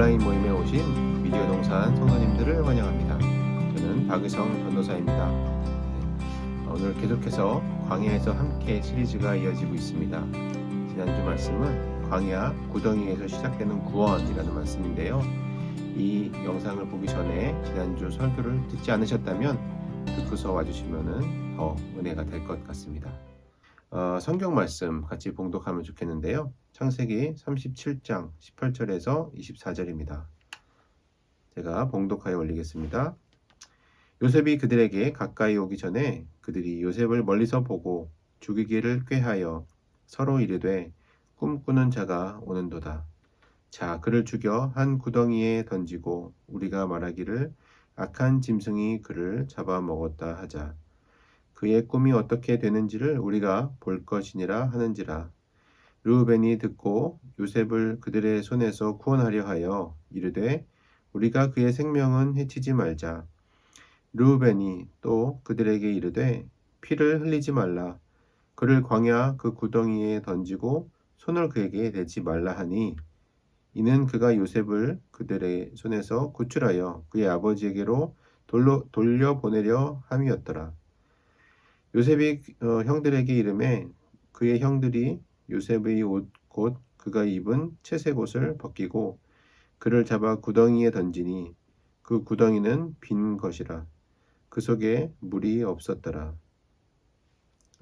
온라인 모임에 오신 미디어 동산 성도님들을 환영합니다. 저는 박의성 전도사입니다. 오늘 계속해서 광야에서 함께 시리즈가 이어지고 있습니다. 지난주 말씀은 광야 구덩이에서 시작되는 구원이라는 말씀인데요. 이 영상을 보기 전에 지난주 설교를 듣지 않으셨다면 듣고서 와주시면 더 은혜가 될 것 같습니다. 성경 말씀 같이 봉독하면 좋겠는데요. 창세기 37장 18절에서 24절입니다. 제가 봉독하여 올리겠습니다. 요셉이 그들에게 가까이 오기 전에 그들이 요셉을 멀리서 보고 죽이기를 꾀하여 서로 이르되 꿈꾸는 자가 오는도다. 자, 그를 죽여 한 구덩이에 던지고 우리가 말하기를 악한 짐승이 그를 잡아먹었다 하자. 그의 꿈이 어떻게 되는지를 우리가 볼 것이니라 하는지라. 르우벤이 듣고 요셉을 그들의 손에서 구원하려 하여 이르되 우리가 그의 생명은 해치지 말자. 르우벤이 또 그들에게 이르되 피를 흘리지 말라. 그를 광야 그 구덩이에 던지고 손을 그에게 대지 말라 하니 이는 그가 요셉을 그들의 손에서 구출하여 그의 아버지에게로 돌려보내려 함이었더라. 요셉이 형들에게 이르매 그의 형들이 요셉의 옷 곧 그가 입은 채색 옷을 벗기고 그를 잡아 구덩이에 던지니 그 구덩이는 빈 것이라. 그 속에 물이 없었더라.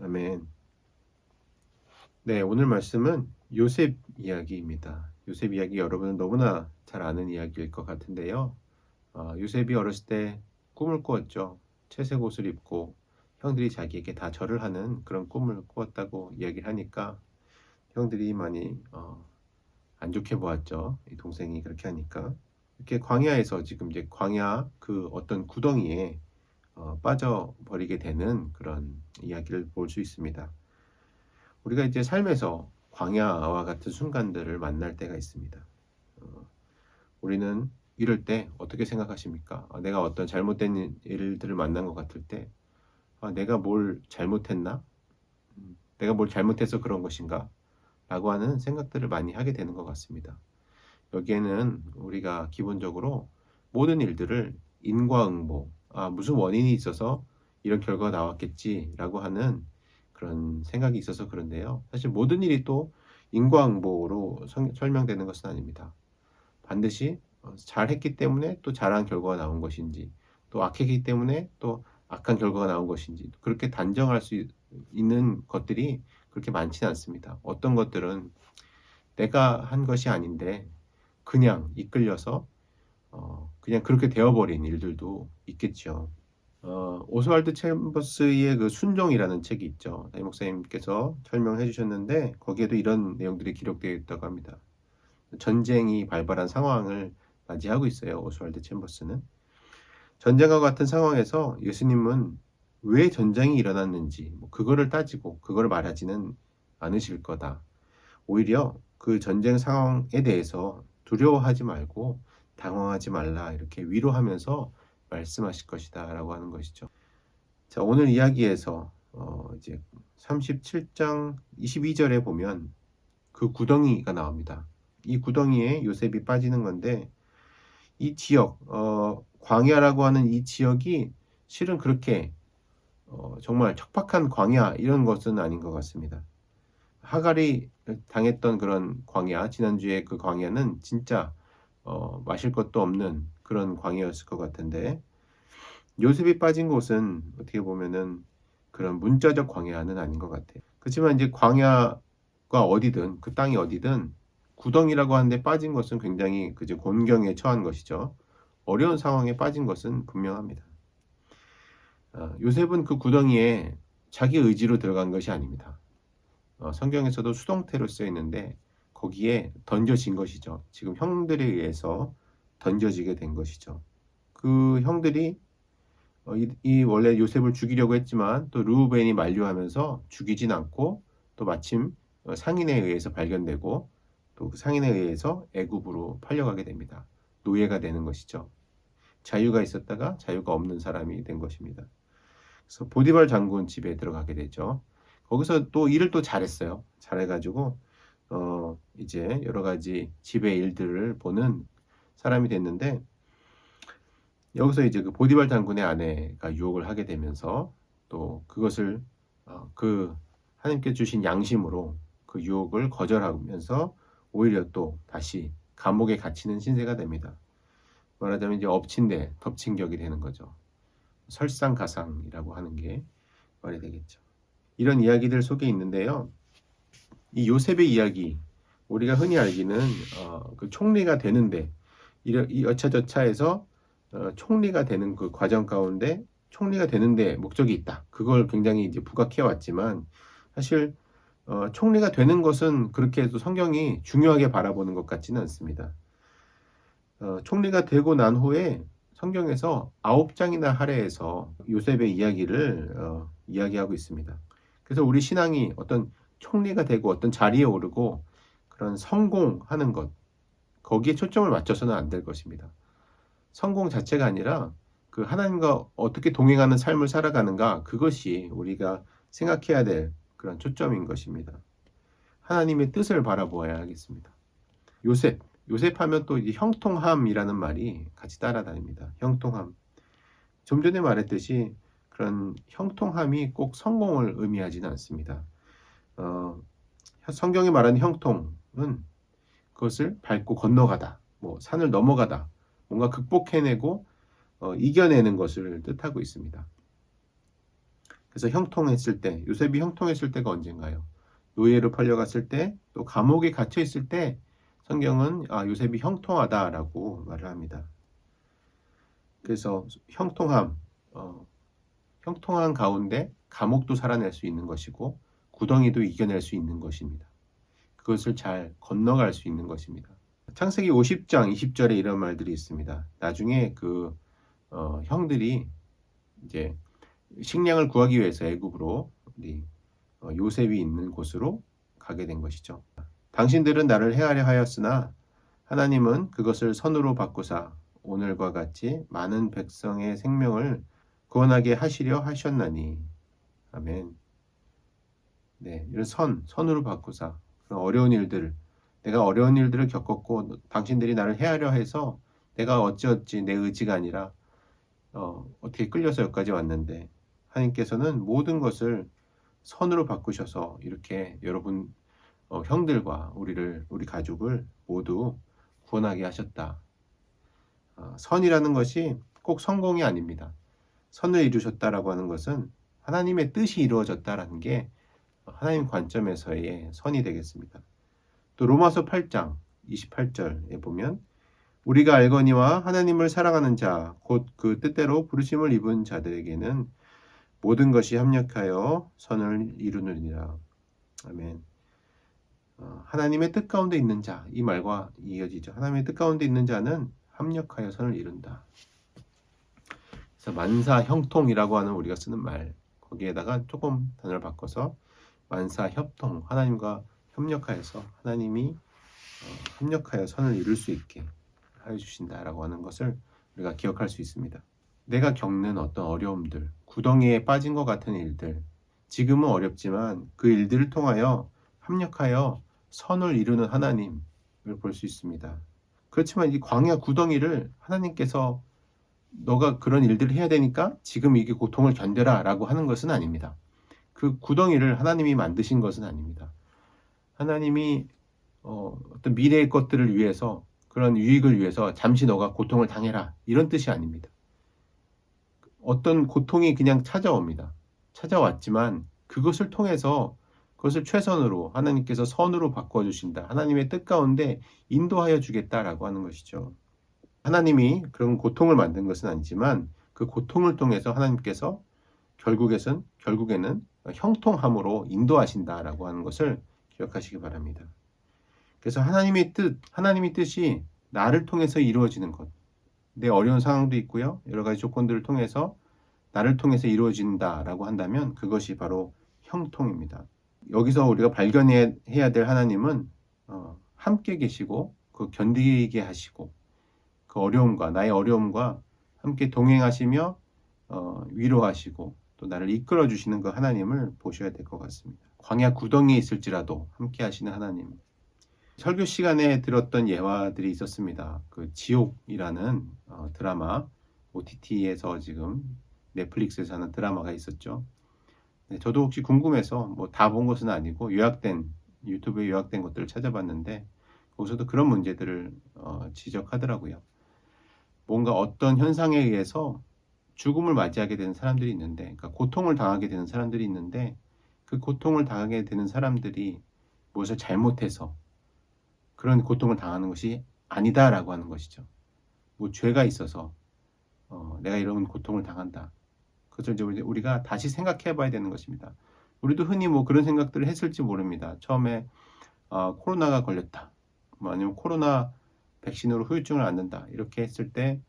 아멘. 네, 오늘 말씀은 요셉 이야기입니다. 요셉 이야기 여러분은 너무나 잘 아는 이야기일 것 같은데요. 요셉이 어렸을 때 꿈을 꾸었죠. 채색 옷을 입고 형들이 자기에게 다 절을 하는 그런 꿈을 꾸었다고 이야기를 하니까 형들이 많이 안 좋게 보았죠. 이 동생이 그렇게 하니까. 이렇게 광야에서 지금 이제 광야 그 어떤 구덩이에 빠져버리게 되는 그런 이야기를 볼 수 있습니다. 우리가 이제 삶에서 광야와 같은 순간들을 만날 때가 있습니다. 우리는 이럴 때 어떻게 생각하십니까? 내가 어떤 잘못된 일들을 만난 것 같을 때 내가 뭘 잘못했나? 내가 뭘 잘못해서 그런 것인가? 라고 하는 생각들을 많이 하게 되는 것 같습니다. 여기에는 우리가 기본적으로 모든 일들을 인과응보, 무슨 원인이 있어서 이런 결과가 나왔겠지 라고 하는 그런 생각이 있어서 그런데요. 사실 모든 일이 또 인과응보로 설명되는 것은 아닙니다. 반드시 잘했기 때문에 또 잘한 결과가 나온 것인지, 또 악했기 때문에 또 악한 결과가 나온 것인지, 그렇게 단정할 수 있는 것들이 그렇게 많지는 않습니다. 어떤 것들은 내가 한 것이 아닌데 그냥 이끌려서 그냥 그렇게 되어버린 일들도 있겠죠. 오스왈드 챔버스의 그 순종이라는 책이 있죠. 담임 목사님께서 설명해 주셨는데 거기에도 이런 내용들이 기록되어 있다고 합니다. 전쟁이 발발한 상황을 맞이하고 있어요. 오스왈드 챔버스는. 전쟁과 같은 상황에서 예수님은 왜 전쟁이 일어났는지 그거를 따지고 그걸 말하지는 않으실 거다. 오히려 그 전쟁 상황에 대해서 두려워하지 말고 당황하지 말라 이렇게 위로하면서 말씀하실 것이다 라고 하는 것이죠. 자, 오늘 이야기에서 이제 37장 22절에 보면 그 구덩이가 나옵니다. 이 구덩이에 요셉이 빠지는 건데 이 지역 광야라고 하는 이 지역이 실은 그렇게 정말 척박한 광야 이런 것은 아닌 것 같습니다. 하갈이 당했던 그런 광야, 지난주에 그 광야는 진짜 마실 것도 없는 그런 광야였을 것 같은데 요셉이 빠진 곳은 어떻게 보면은 그런 문자적 광야는 아닌 것 같아요. 그렇지만 이제 광야가 어디든 그 땅이 어디든 구덩이라고 하는데 빠진 것은 굉장히 그저 곤경에 처한 것이죠. 어려운 상황에 빠진 것은 분명합니다. 요셉은 그 구덩이에 자기 의지로 들어간 것이 아닙니다. 성경에서도 수동태로 쓰여 있는데 거기에 던져진 것이죠. 지금 형들에 의해서 던져지게 된 것이죠. 그 형들이 원래 요셉을 죽이려고 했지만 또 르우벤이 만류하면서 죽이진 않고 또 마침 상인에 의해서 발견되고 또 그 상인에 의해서 애굽으로 팔려가게 됩니다. 노예가 되는 것이죠. 자유가 있었다가 자유가 없는 사람이 된 것입니다. 그래서 보디발 장군 집에 들어가게 되죠. 거기서 또 일을 또 잘했어요. 잘해가지고 이제 여러 가지 집의 일들을 보는 사람이 됐는데, 여기서 이제 그 보디발 장군의 아내가 유혹을 하게 되면서 또 그것을 그 하나님께 주신 양심으로 그 유혹을 거절하면서 오히려 또 다시 감옥에 갇히는 신세가 됩니다. 말하자면 이제 엎친 데 덮친 격이 되는 거죠. 설상가상이라고 하는 게 말이 되겠죠. 이런 이야기들 속에 있는데요. 이 요셉의 이야기, 우리가 흔히 알기는 그 총리가 되는데 이 여차저차해서 총리가 되는 그 과정 가운데 총리가 되는데 목적이 있다. 그걸 굉장히 이제 부각해 왔지만 사실 총리가 되는 것은 그렇게 해도 성경이 중요하게 바라보는 것 같지는 않습니다. 총리가 되고 난 후에 성경에서 9장이나 할애해서 요셉의 이야기를 이야기하고 있습니다. 그래서 우리 신앙이 어떤 총리가 되고 어떤 자리에 오르고 그런 성공하는 것, 거기에 초점을 맞춰서는 안 될 것입니다. 성공 자체가 아니라 그 하나님과 어떻게 동행하는 삶을 살아가는가, 그것이 우리가 생각해야 될 그런 초점인 것입니다. 하나님의 뜻을 바라보아야 하겠습니다. 요셉 하면 또 이제 형통함이라는 말이 같이 따라다닙니다. 형통함. 좀 전에 말했듯이 그런 형통함이 꼭 성공을 의미하지는 않습니다. 성경이 말하는 형통은 그것을 밟고 건너가다, 뭐 산을 넘어가다, 뭔가 극복해내고 이겨내는 것을 뜻하고 있습니다. 그래서 형통했을 때, 요셉이 형통했을 때가 언젠가요? 노예로 팔려갔을 때, 또 감옥에 갇혀 있을 때 성경은 요셉이 형통하다라고 말을 합니다. 그래서 형통한 가운데 감옥도 살아낼 수 있는 것이고 구덩이도 이겨낼 수 있는 것입니다. 그것을 잘 건너갈 수 있는 것입니다. 창세기 50장 20절에 이런 말들이 있습니다. 나중에 그 형들이 이제 식량을 구하기 위해서 애굽으로 요셉이 있는 곳으로 가게 된 것이죠. 당신들은 나를 해하려 하였으나 하나님은 그것을 선으로 바꾸사 오늘과 같이 많은 백성의 생명을 구원하게 하시려 하셨나니. 아멘. 네, 이런 선으로 바꾸사 그런 어려운 일들, 내가 어려운 일들을 겪었고 당신들이 나를 해하려 해서 내가 어찌어찌 내 의지가 아니라 어떻게 끌려서 여기까지 왔는데 하나님께서는 모든 것을 선으로 바꾸셔서 이렇게 여러분 형들과 우리 가족을 모두 구원하게 하셨다. 선이라는 것이 꼭 성공이 아닙니다. 선을 이루셨다라고 하는 것은 하나님의 뜻이 이루어졌다라는 게 하나님 관점에서의 선이 되겠습니다. 또 로마서 8장 28절에 보면 우리가 알거니와 하나님을 사랑하는 자 곧 그 뜻대로 부르심을 입은 자들에게는 모든 것이 합력하여 선을 이루느니라. 아멘. 하나님의 뜻 가운데 있는 자, 이 말과 이어지죠. 하나님의 뜻 가운데 있는 자는 합력하여 선을 이룬다. 그래서 만사형통이라고 하는 우리가 쓰는 말, 거기에다가 조금 단어를 바꿔서 만사협통, 하나님과 협력하여서 하나님이 협력하여 선을 이룰 수 있게 하여 주신다라고 하는 것을 우리가 기억할 수 있습니다. 내가 겪는 어떤 어려움들, 구덩이에 빠진 것 같은 일들, 지금은 어렵지만 그 일들을 통하여 합력하여 선을 이루는 하나님을 볼 수 있습니다. 그렇지만 이 광야 구덩이를 하나님께서 너가 그런 일들을 해야 되니까 지금 이게 고통을 견뎌라 라고 하는 것은 아닙니다. 그 구덩이를 하나님이 만드신 것은 아닙니다. 하나님이 어떤 미래의 것들을 위해서, 그런 유익을 위해서 잠시 너가 고통을 당해라 이런 뜻이 아닙니다. 어떤 고통이 그냥 찾아옵니다. 찾아왔지만 그것을 통해서 그것을 최선으로 하나님께서 선으로 바꿔주신다. 하나님의 뜻 가운데 인도하여 주겠다라고 하는 것이죠. 하나님이 그런 고통을 만든 것은 아니지만 그 고통을 통해서 하나님께서 결국에는 형통함으로 인도하신다라고 하는 것을 기억하시기 바랍니다. 그래서 하나님의 뜻이 나를 통해서 이루어지는 것, 내 어려운 상황도 있고요. 여러 가지 조건들을 통해서 나를 통해서 이루어진다라고 한다면 그것이 바로 형통입니다. 여기서 우리가 발견해야 될 하나님은 함께 계시고 그 견디게 하시고 그 어려움과 나의 어려움과 함께 동행하시며 위로하시고 또 나를 이끌어 주시는 그 하나님을 보셔야 될 것 같습니다. 광야 구덩이에 있을지라도 함께 하시는 하나님. 설교 시간에 들었던 예화들이 있었습니다. 그 지옥이라는 드라마, OTT에서 지금 넷플릭스에서 하는 드라마가 있었죠. 네, 저도 혹시 궁금해서 뭐 다 본 것은 아니고 유튜브에 요약된 것들을 찾아봤는데 거기서도 그런 문제들을 지적하더라고요. 뭔가 어떤 현상에 의해서 죽음을 맞이하게 되는 사람들이 있는데, 그러니까 고통을 당하게 되는 사람들이 있는데, 그 고통을 당하게 되는 사람들이 무엇을 잘못해서 그런 고통을 당하는 것이 아니다라고 하는 것이죠. 뭐 죄가 있어서 내가 이런 고통을 당한다. 그것을 이제 우리가 다시 생각해 봐야 되는 것입니다. 우리도 흔히 뭐 그런 생각들을 했을지 모릅니다. 처음에 코로나가 걸렸다. 뭐 아니면 코로나 백신으로 후유증을 앓는다. 이렇게 했을 때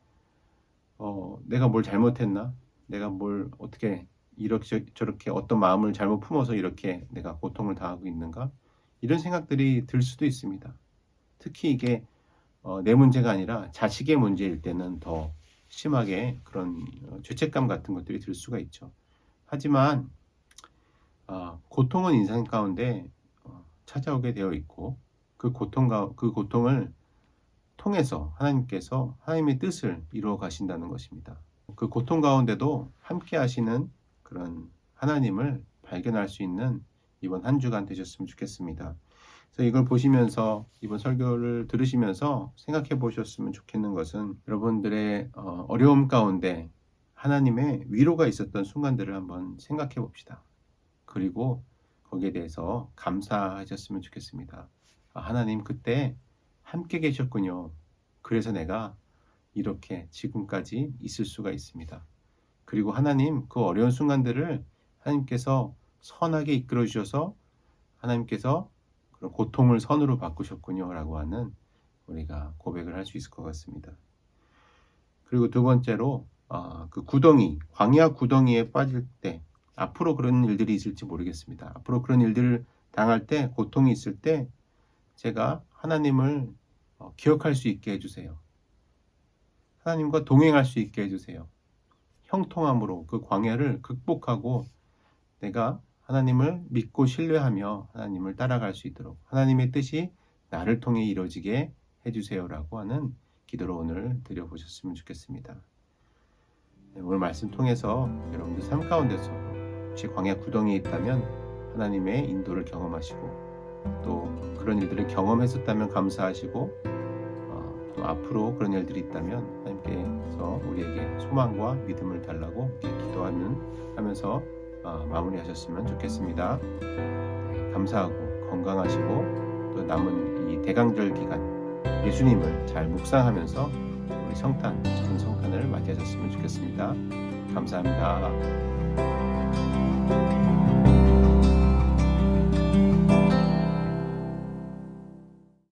내가 뭘 잘못했나? 내가 뭘 어떻게 이렇게 저렇게 어떤 마음을 잘못 품어서 이렇게 내가 고통을 당하고 있는가? 이런 생각들이 들 수도 있습니다. 특히 이게 내 문제가 아니라 자식의 문제일 때는 더 심하게 그런 죄책감 같은 것들이 들 수가 있죠. 하지만 고통은 인생 가운데 찾아오게 되어 있고 그 고통을 통해서 하나님께서 하나님의 뜻을 이루어 가신다는 것입니다. 그 고통 가운데도 함께 하시는 그런 하나님을 발견할 수 있는 이번 한 주간 되셨으면 좋겠습니다. 그래서 이걸 보시면서 이번 설교를 들으시면서 생각해 보셨으면 좋겠는 것은 여러분들의 어려움 가운데 하나님의 위로가 있었던 순간들을 한번 생각해 봅시다. 그리고 거기에 대해서 감사하셨으면 좋겠습니다. 하나님 그때 함께 계셨군요. 그래서 내가 이렇게 지금까지 있을 수가 있습니다. 그리고 하나님 그 어려운 순간들을 하나님께서 선하게 이끌어 주셔서 하나님께서 그런 고통을 선으로 바꾸셨군요 라고 하는 우리가 고백을 할 수 있을 것 같습니다. 그리고 두 번째로 그 광야 구덩이에 빠질 때 앞으로 그런 일들이 있을지 모르겠습니다. 앞으로 그런 일들을 당할 때 고통이 있을 때 제가 하나님을 기억할 수 있게 해주세요. 하나님과 동행할 수 있게 해주세요. 형통함으로 그 광야를 극복하고 내가 하나님을 믿고 신뢰하며 하나님을 따라갈 수 있도록 하나님의 뜻이 나를 통해 이루어지게 해주세요라고 하는 기도로 오늘 드려보셨으면 좋겠습니다. 오늘 말씀 통해서 여러분들 삶 가운데서 혹시 광야 구덩이에 있다면 하나님의 인도를 경험하시고 또 그런 일들을 경험했었다면 감사하시고 또 앞으로 그런 일들이 있다면 하나님께서 우리에게 소망과 믿음을 달라고 기도하면서 마무리하셨으면 좋겠습니다. 네, 감사하고 건강하시고 또 남은 이 대강절 기간 예수님을 잘 묵상하면서 우리 성탄, 좋은 성탄을 맞이하셨으면 좋겠습니다. 감사합니다.